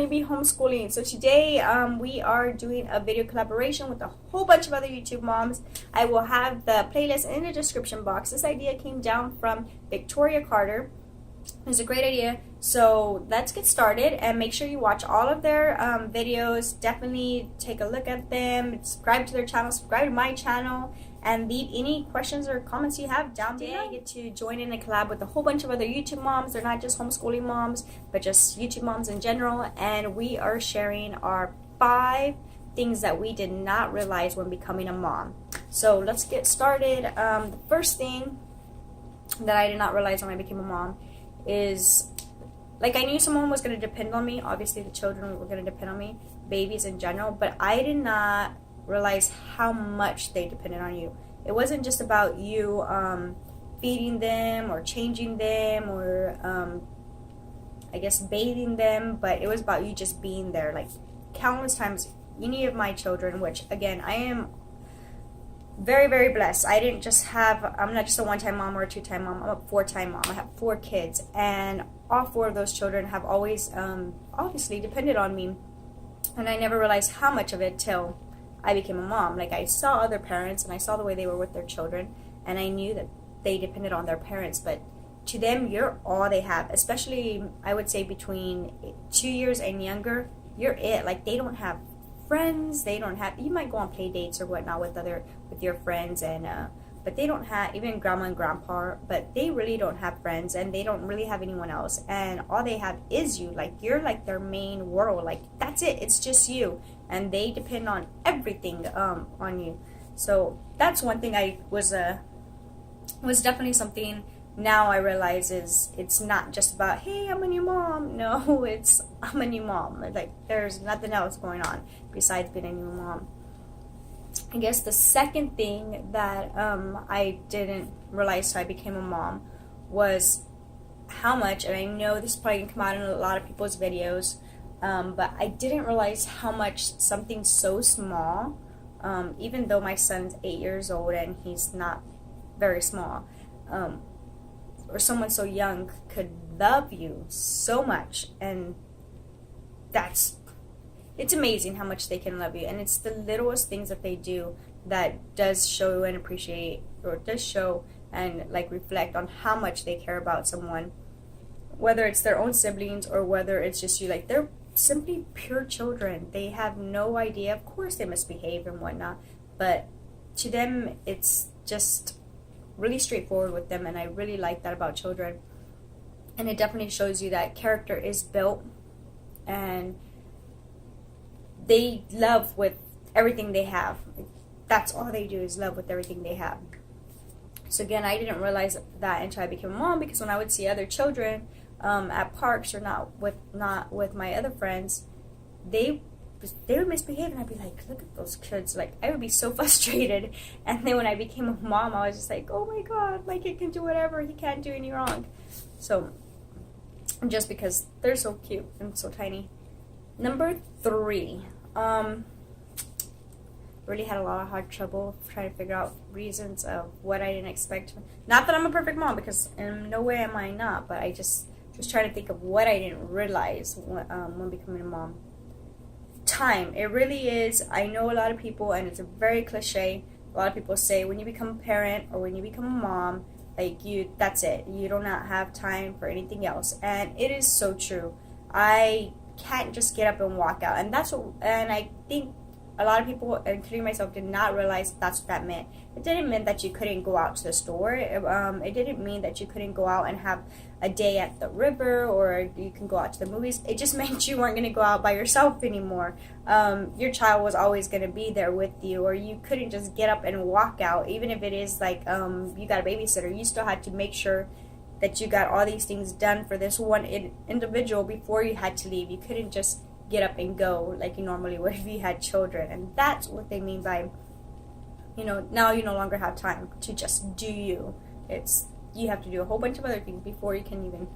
definitely be homeschooling. So today we are doing a video collaboration with a whole bunch of other YouTube moms. I will have the playlist in the description box. This idea came down from Veronica Carter. It's a great idea. So let's get started and make sure you watch all of their videos. Definitely take a look at them, subscribe to their channel, subscribe to my channel, and leave any questions or comments you have down below. I get to join in a collab with a whole bunch of other YouTube moms. They're not just homeschooling moms, but just YouTube moms in general. And we are sharing our 5 things that we did not realize when becoming a mom. So let's get started. The first thing that I did not realize when I became a mom is, like, I knew someone was going to depend on me. Obviously the children were going to depend on me, babies in general, but I did not realize how much they depended on you. It wasn't just about you feeding them or changing them or I guess bathing them, but it was about you just being there. Like, countless times, any of my children, which again, I am very, very blessed. I didn't just have, I'm not just a one-time mom or a two-time mom, I'm a 4-time mom. I have 4 kids, and all 4 of those children have always obviously depended on me, and I never realized how much of it till I became a mom. Like, I saw other parents and I saw the way they were with their children, and I knew that they depended on their parents, but to them, you're all they have. Especially, I would say between 2 years and younger, you're it. Like, they don't have friends, they don't have, you might go on play dates or whatnot with your friends, and but they don't have, even grandma and grandpa, but they really don't have friends, and they don't really have anyone else, and all they have is you. Like, you're like their main world. Like, that's it, it's just you, and they depend on everything on you. So that's one thing I was definitely something now I realize is, it's not just about, hey, I'm a new mom. No, it's, I'm a new mom. Like, there's nothing else going on besides being a new mom. I guess the second thing that I didn't realize till I became a mom was how much, and I know this is probably going to come out in a lot of people's videos, but I didn't realize how much something so small, even though my son's 8 years old and he's not very small, or someone so young could love you so much. And it's amazing how much they can love you, and it's the littlest things that they do that does show and appreciate, or does show and like reflect on how much they care about someone, whether it's their own siblings or whether it's just you. Like, they're simply pure children. They have no idea. Of course they misbehave and whatnot, but to them it's just really straightforward with them, and I really like that about children. And it definitely shows you that character is built, and they love with everything they have. That's all they do, is love with everything they have. So again, I didn't realize that until I became a mom, because when I would see other children at parks or not with my other friends, they would misbehave, and I'd be like, look at those kids. Like, I would be so frustrated. And then when I became a mom, I was just like, oh my god, my kid can do whatever, he can't do any wrong. So, just because they're so cute and so tiny. Number 3, really had a lot of hard trouble trying to figure out reasons of what I didn't expect. Not that I'm a perfect mom, because in no way am I not, but I just was trying to think of what I didn't realize when becoming a mom. Time. It really is. I know a lot of people, and it's a very cliche, a lot of people say when you become a parent or when you become a mom, like, that's it, you do not have time for anything else. And it is so true. I can't just get up and walk out, and I think a lot of people, including myself, did not realize that's what that meant. It didn't mean that you couldn't go out to the store. It didn't mean that you couldn't go out and have a day at the river, or you can go out to the movies. It just meant you weren't going to go out by yourself anymore. Your child was always going to be there with you, or you couldn't just get up and walk out. Even if it is like you got a babysitter, you still had to make sure that you got all these things done for this one individual before you had to leave. You couldn't just get up and go like you normally would if you had children. And that's what they mean by, now you no longer have time to just do you. You have to do a whole bunch of other things before you can even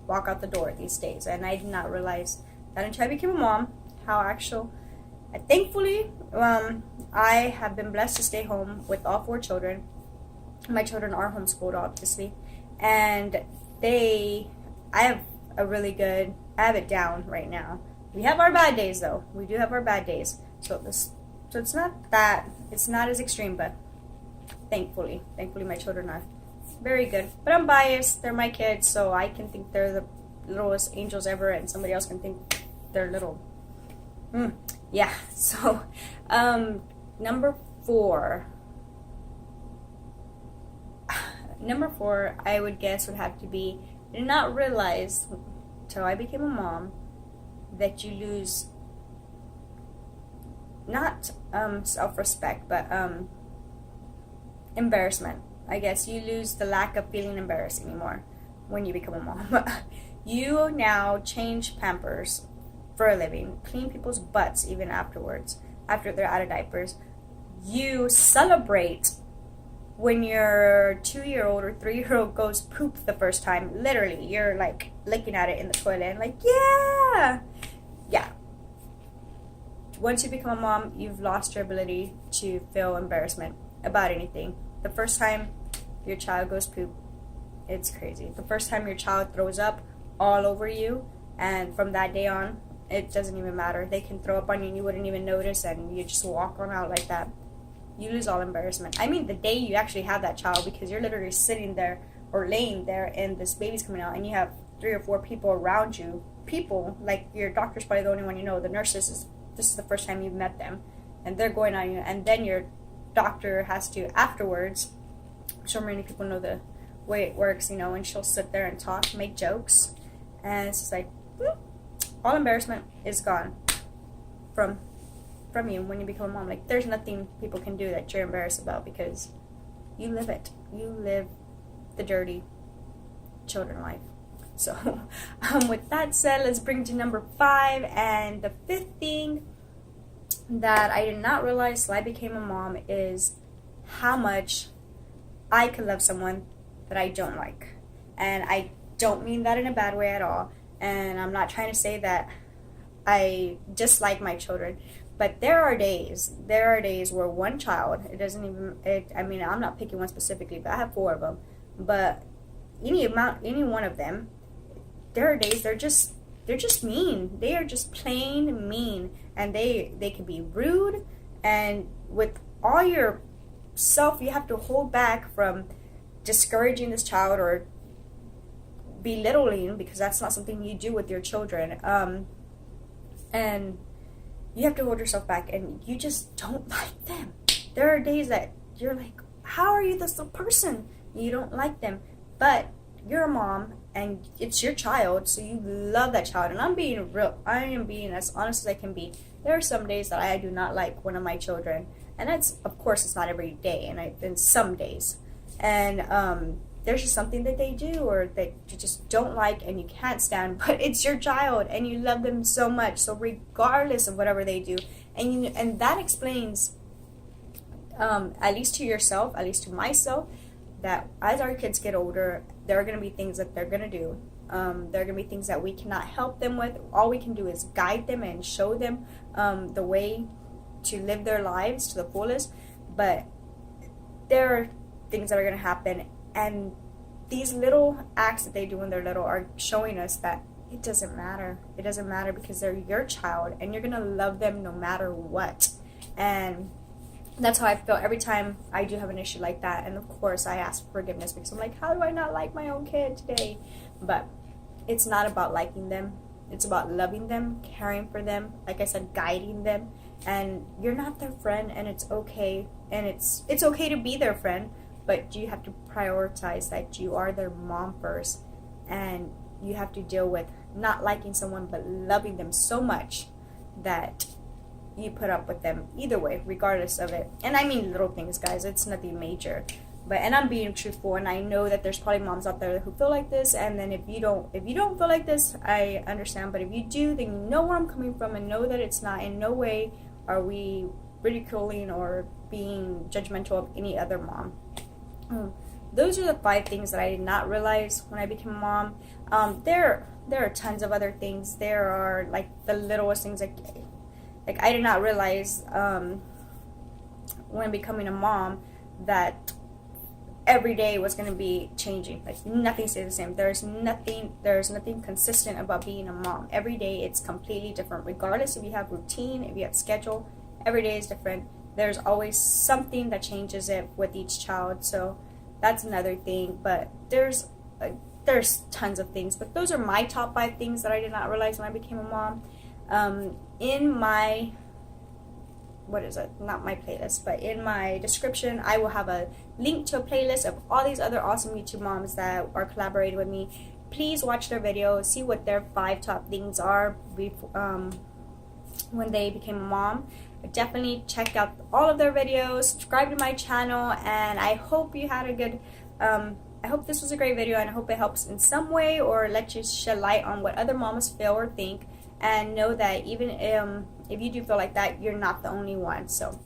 walk out the door these days. And I did not realize that until I became a mom, how thankfully I have been blessed to stay home with all 4 children. My children are homeschooled, obviously, and I have it down right now. We have our bad days, though. We do have our bad days. So it's not that, it's not as extreme, but thankfully my children are very good. But I'm biased. They're my kids, so I can think they're the littlest angels ever, and somebody else can think they're little. Yeah. So, number four, I would guess would have to be, I did not realize till I became a mom that you lose not self-respect, but embarrassment. I guess you lose the lack of feeling embarrassed anymore when you become a mom. You now change Pampers for a living, clean people's butts even afterwards, after they're out of diapers. You celebrate when your 2-year-old or 3-year-old goes poop the first time. Literally, you're like looking at it in the toilet and like, yeah. Once you become a mom, you've lost your ability to feel embarrassment about anything. The first time your child goes poop, it's crazy. The first time your child throws up all over you, and from that day on, it doesn't even matter. They can throw up on you and you wouldn't even notice, and you just walk on out like that. You lose all embarrassment. I mean, the day you actually have that child, because you're literally sitting there or laying there and this baby's coming out and you have 3 or 4 people around you. People, like your doctor's probably the only one you know. The nurses, this is the first time you've met them, and they're going on you, and then your doctor has to afterwards. So many people know the way it works, you know, and she'll sit there and talk, make jokes, and it's just like, all embarrassment is gone from you when you become a mom. Like, there's nothing people can do that you're embarrassed about, because you live it. You live the dirty children life. So, with that said, let's bring to number 5. And the 5th thing that I did not realize till I became a mom is how much I could love someone that I don't like. And I don't mean that in a bad way at all. And I'm not trying to say that I dislike my children. But there are days where one child, I mean, I'm not picking one specifically, but I have 4 of them. But any one of them, there are days they're just mean. They are just plain mean, and they can be rude. And with all your self, you have to hold back from discouraging this child or belittling, because that's not something you do with your children. And you have to hold yourself back, and you just don't like them. There are days that you're like, how are you this person? You don't like them, but you're a mom, and it's your child, so you love that child. And I am being as honest as I can be. There are some days that I do not like one of my children, and that's, of course, it's not every day, and some days. And there's just something that they do or that you just don't like and you can't stand, but it's your child and you love them so much. So regardless of whatever they do, and that explains, at least to yourself, at least to myself, that as our kids get older, there are going to be things that they're going to do. There are going to be things that we cannot help them with. All we can do is guide them and show them the way to live their lives to the fullest. But there are things that are going to happen, and these little acts that they do when they're little are showing us that it doesn't matter. It doesn't matter, because they're your child and you're going to love them no matter what. And that's how I feel every time I do have an issue like that. And of course I ask forgiveness, because I'm like, how do I not like my own kid today? But it's not about liking them. It's about loving them, caring for them, like I said, guiding them. And you're not their friend, and it's okay. And it's okay to be their friend, but you have to prioritize that you are their mom first, and you have to deal with not liking someone but loving them so much that you put up with them either way, regardless of it. And I mean little things, guys. It's nothing major. And I'm being truthful, and I know that there's probably moms out there who feel like this, and then if you don't feel like this, I understand. But if you do, then you know where I'm coming from, and know that it's not, in no way are we ridiculing or being judgmental of any other mom. Those are the 5 things that I did not realize when I became a mom. There are tons of other things. There are like the littlest things, like I did not realize when becoming a mom that every day was going to be changing. Like nothing stays the same. There's nothing consistent about being a mom. Every day it's completely different, regardless if you have routine, if you have schedule. Every day is different. There's always something that changes it with each child. So that's another thing. But there's tons of things, but those are my top 5 things that I did not realize when I became a mom. In my, not my playlist, but in my description, I will have a link to a playlist of all these other awesome YouTube moms that are collaborating with me. Please watch their videos, see what their 5 top things are when they became a mom. Definitely check out all of their videos, subscribe to my channel, and I hope you had a good I hope this was a great video, and I hope it helps in some way or let you shed light on what other moms feel or think, and know that even if you do feel like that, you're not the only one. So